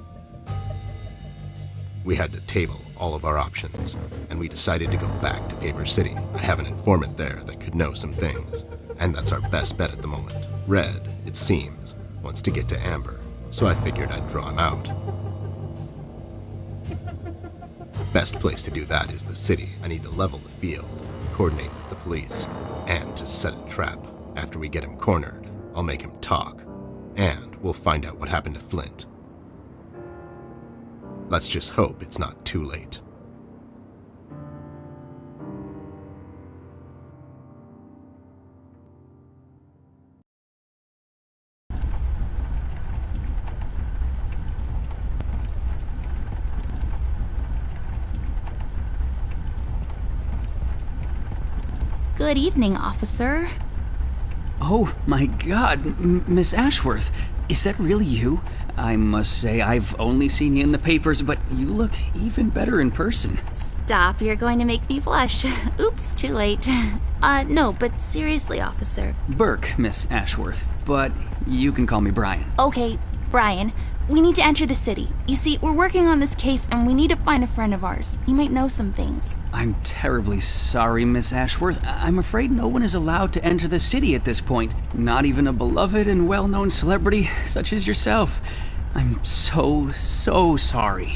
We had to table all of our options, and we decided to go back to Paper City. I have an informant there that could know some things, and that's our best bet at the moment. Red, it seems, wants to get to Amber, so I figured I'd draw him out. Best place to do that is the city. I need to level the field, coordinate with the police, and to set a trap. After we get him cornered, I'll make him talk, and we'll find out what happened to Flint. Let's just hope it's not too late. Good evening, officer. Oh my god, Miss Ashworth, is that really you? I must say, I've only seen you in the papers, but you look even better in person. Stop, you're going to make me blush. Oops, too late. No, but seriously, officer. Burke, Miss Ashworth, but you can call me Brian. Okay, Brian, we need to enter the city. You see, we're working on this case and we need to find a friend of ours. He might know some things. I'm terribly sorry, Miss Ashworth. I'm afraid no one is allowed to enter the city at this point. Not even a beloved and well-known celebrity such as yourself. I'm so sorry.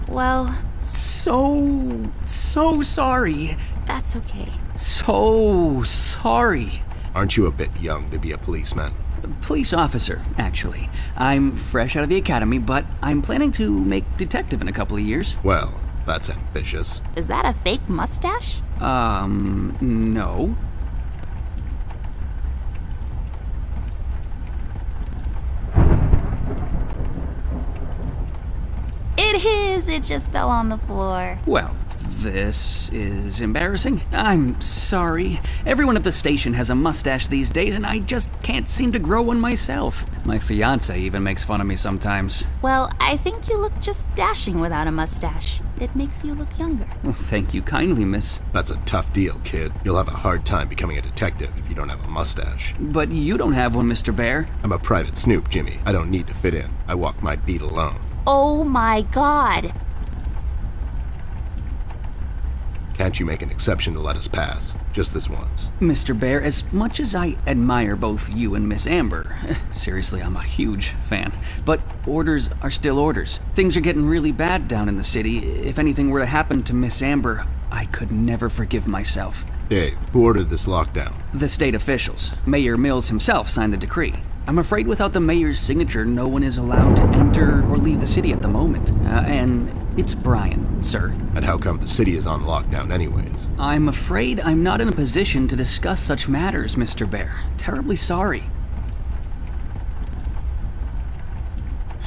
Well, So sorry. that's okay. So sorry. Aren't you a bit young to be a policeman? Police officer, actually. I'm fresh out of the academy, but I'm planning to make detective in a couple of years. Well, that's ambitious. Is that a fake mustache? No. It is! It just fell on the floor. Well, this is embarrassing. I'm sorry. Everyone at the station has a mustache these days, and I just can't seem to grow one myself. My fiance even makes fun of me sometimes. Well, I think you look just dashing without a mustache. It makes you look younger. Well, thank you kindly, miss. That's a tough deal, kid. You'll have a hard time becoming a detective if you don't have a mustache. But you don't have one, Mr. Bear. I'm a private snoop, Jimmy. I don't need to fit in. I walk my beat alone. Oh my god! Can't you make an exception to let us pass? Just this once. Mr. Bear, as much as I admire both you and Miss Amber, seriously, I'm a huge fan, but orders are still orders. Things are getting really bad down in the city. If anything were to happen to Miss Amber, I could never forgive myself. Dave, who ordered this lockdown? The state officials. Mayor Mills himself signed the decree. I'm afraid without the mayor's signature, no one is allowed to enter or leave the city at the moment. And it's Brian, sir. And how come the city is on lockdown anyways? I'm afraid I'm not in a position to discuss such matters, Mr. Bear. Terribly sorry.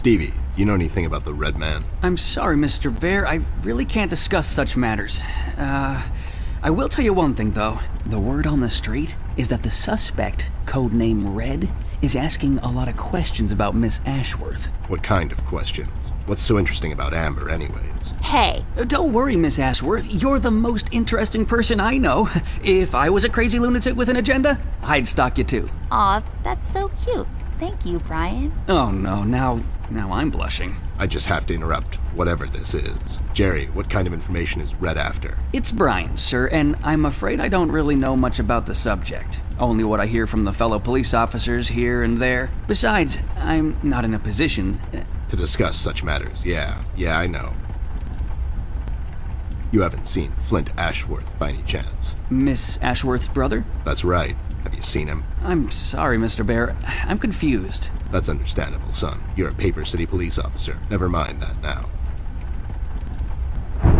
Stevie, do you know anything about the Red Man? I'm sorry, Mr. Bear. I really can't discuss such matters. I will tell you one thing, though. The word on the street is that the suspect, codename Red, is asking a lot of questions about Miss Ashworth. What kind of questions? What's so interesting about Amber, anyways? Hey, Don't worry, Miss Ashworth. You're the most interesting person I know. If I was a crazy lunatic with an agenda, I'd stalk you too. aw, that's so cute. Thank you, Brian. Oh no, now I'm blushing. I just have to interrupt, whatever this is. Jerry, what kind of information is Red after? It's Brian, sir, and I'm afraid I don't really know much about the subject. Only what I hear from the fellow police officers here and there. Besides, I'm not in a position. To discuss such matters, yeah, I know. You haven't seen Flint Ashworth by any chance? Miss Ashworth's brother? That's right. Have you seen him? I'm sorry, Mr. Bear. I'm confused. That's understandable, son. You're a Paper City police officer. Never mind that now.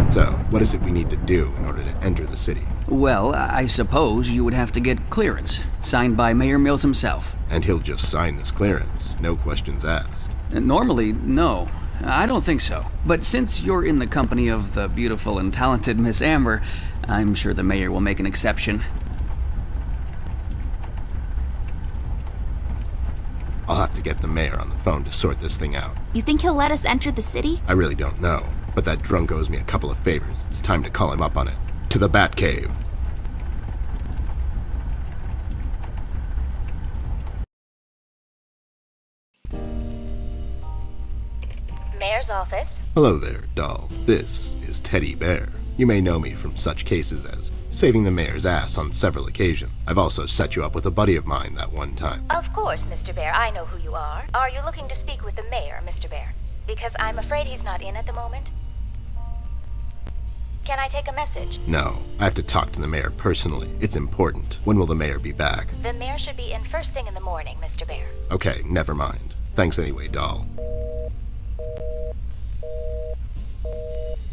So, what is it we need to do in order to enter the city? Well, I suppose you would have to get clearance, signed by Mayor Mills himself. And he'll just sign this clearance, no questions asked. Normally, no. I don't think so. But since you're in the company of the beautiful and talented Miss Amber, I'm sure the mayor will make an exception. I'll have to get the mayor on the phone to sort this thing out. You think he'll let us enter the city? I really don't know, but that drunk owes me a couple of favors. It's time to call him up on it. To the Batcave. Mayor's office. Hello there, doll. This is Teddy Bear. You may know me from such cases as saving the mayor's ass on several occasions. I've also set you up with a buddy of mine that one time. Of course, Mr. Bear, I know who you are. Are you looking to speak with the mayor, Mr. Bear? Because I'm afraid he's not in at the moment. Can I take a message? No, I have to talk to the mayor personally. It's important. When will the mayor be back? The mayor should be in first thing in the morning, Mr. Bear. Okay, never mind. Thanks anyway, doll.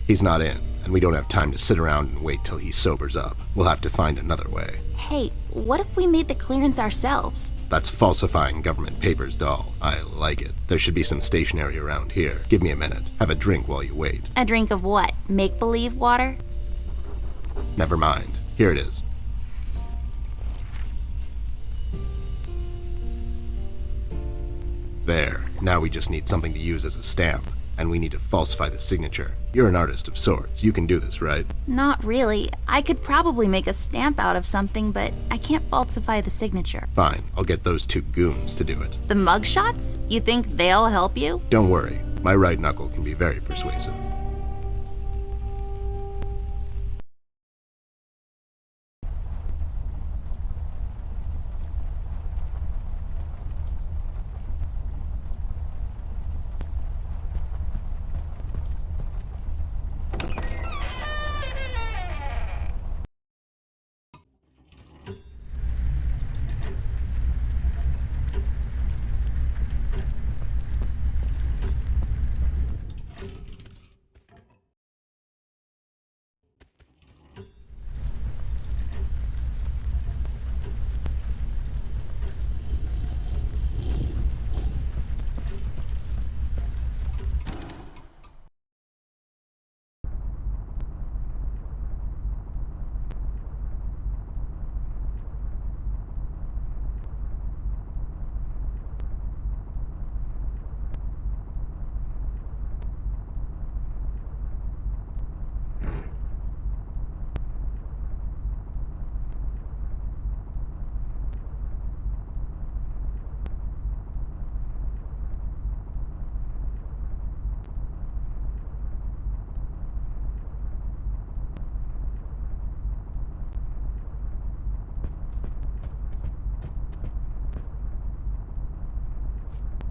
He's not in, and we don't have time to sit around and wait till he sobers up. We'll have to find another way. Hey, what if we made the clearance ourselves? That's falsifying government papers, doll. I like it. There should be some stationery around here. Give me a minute. Have a drink while you wait. A drink of what? Make-believe water? Never mind. Here it is. There. Now we just need something to use as a stamp. And we need to falsify the signature. You're an artist of sorts. You can do this, right? Not really. I could probably make a stamp out of something, but I can't falsify the signature. Fine. I'll get those two goons to do it. The mugshots? You think they'll help you? Don't worry. My right knuckle can be very persuasive.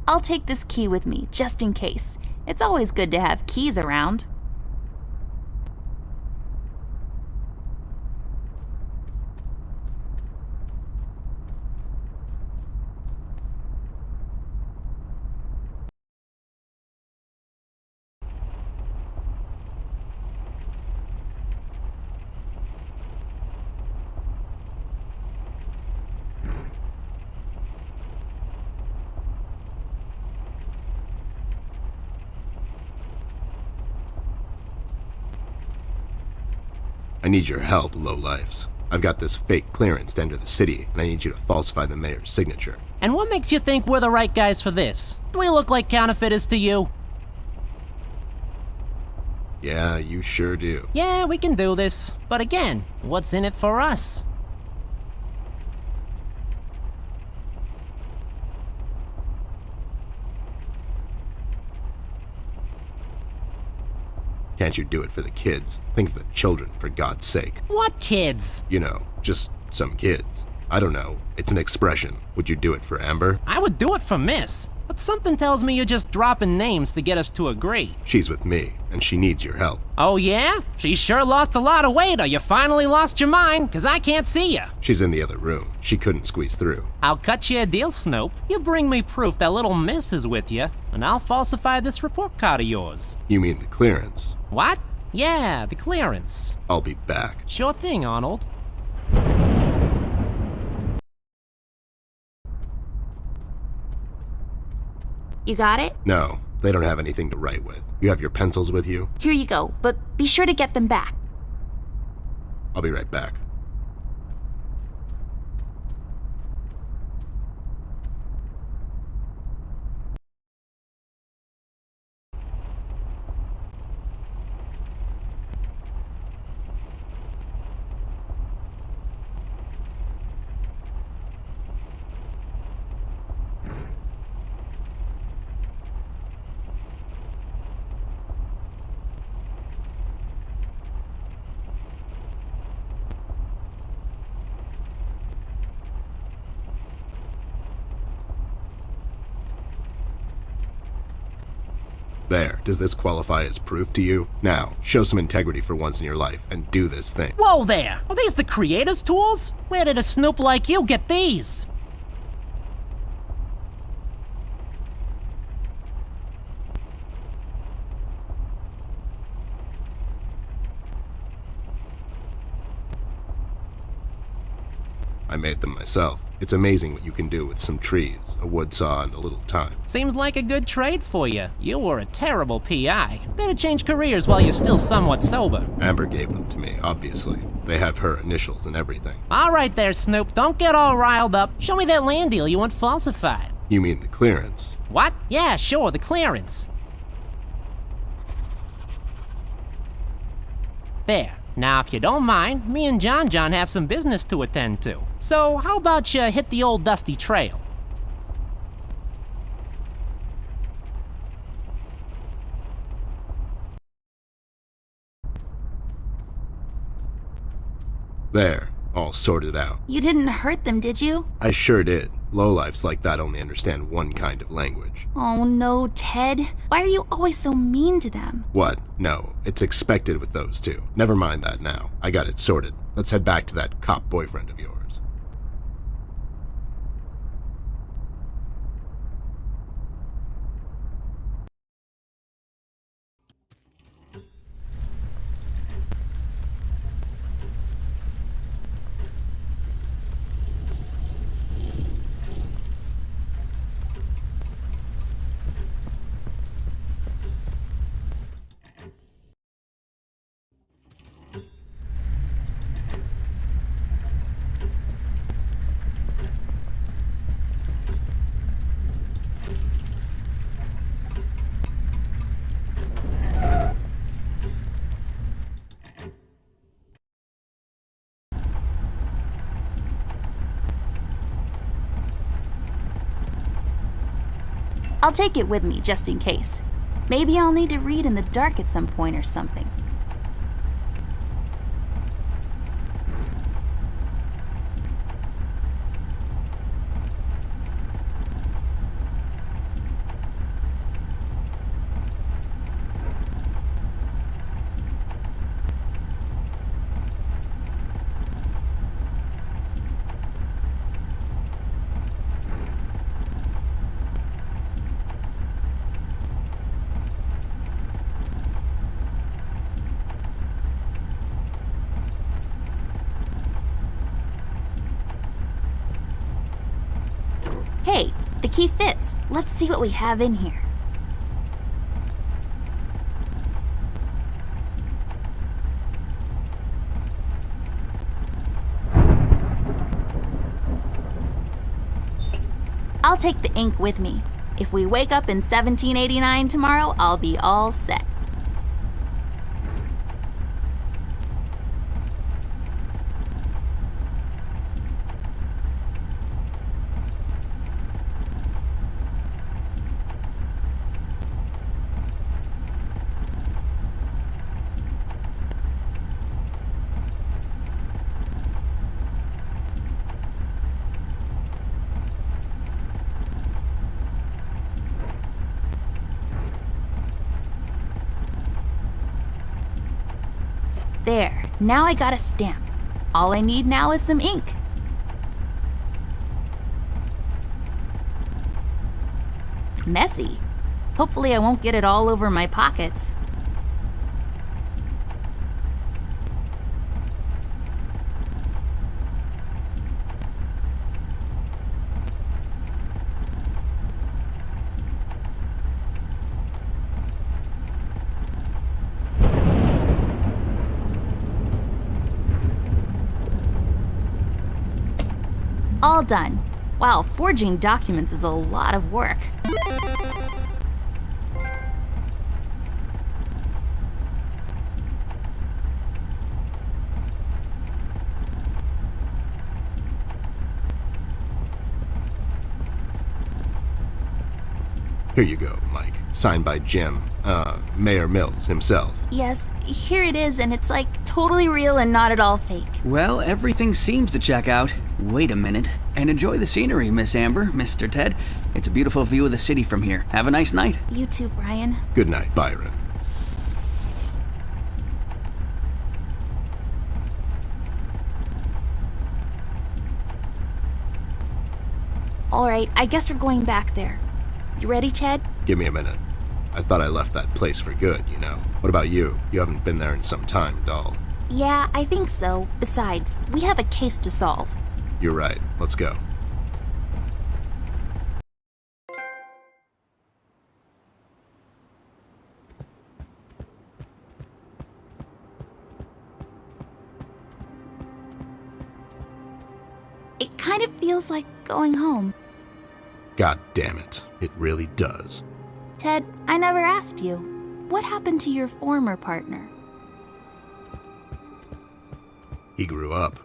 I'll take this key with me, just in case. It's always good to have keys around. I need your help, lowlifes. I've got this fake clearance to enter the city, and I need you to falsify the mayor's signature. And what makes you think we're the right guys for this? Do we look like counterfeiters to you? Yeah, you sure do. Yeah, we can do this. But again, what's in it for us? Can't you do it for the kids? Think of the children, for God's sake. What kids? You know, just some kids. I don't know. It's an expression. Would you do it for Amber? I would do it for Miss. But something tells me you're just dropping names to get us to agree. She's with me, and she needs your help. Oh yeah? She sure lost a lot of weight, or you finally lost your mind, 'cause I can't see you. She's in the other room. She couldn't squeeze through. I'll cut you a deal, Snoop. You bring me proof that little Miss is with you, and I'll falsify this report card of yours. You mean the clearance? What? Yeah, the clearance. I'll be back. Sure thing, Arnold. You got it? No, they don't have anything to write with. You have your pencils with you? Here you go, but be sure to get them back. I'll be right back. There, does this qualify as proof to you? Now, show some integrity for once in your life and do this thing. Whoa there! Are these the creator's tools? Where did a snoop like you get these? I made them myself. It's amazing what you can do with some trees, a wood saw, and a little time. Seems like a good trade for you. You were a terrible PI. Better change careers while you're still somewhat sober. Amber gave them to me, obviously. They have her initials and everything. All right there, Snoop. Don't get all riled up. Show me that land deal you want falsified. You mean the clearance? What? Yeah, sure, the clearance. There. Now, if you don't mind, me and John have some business to attend to. So, how about you hit the old dusty trail? There, all sorted out. You didn't hurt them, did you? I sure did. Lowlifes like that only understand one kind of language. Oh no, Ted. Why are you always so mean to them? What? No, it's expected with those two. Never mind that now. I got it sorted. Let's head back to that cop boyfriend of yours. I'll take it with me, just in case. Maybe I'll need to read in the dark at some point or something. Hey, the key fits. Let's see what we have in here. I'll take the ink with me. If we wake up in 1789 tomorrow, I'll be all set. There, now I got a stamp. All I need now is some ink. Messy. Hopefully I won't get it all over my pockets. All done. Wow, forging documents is a lot of work. Here you go, Mike. Signed by Jim, Mayor Mills himself. Yes, here it is, and it's like totally real and not at all fake. Well, everything seems to check out. Wait a minute. And enjoy the scenery, Miss Amber, Mr. Ted. It's a beautiful view of the city from here. Have a nice night. You too, Brian. Good night, Byron. All right, I guess we're going back there. You ready, Ted? Give me a minute. I thought I left that place for good, you know. What about you? You haven't been there in some time, doll. Yeah, I think so. Besides, we have a case to solve. You're right. Let's go. It kind of feels like going home. God damn it. It really does. Ted, I never asked you. What happened to your former partner? He grew up.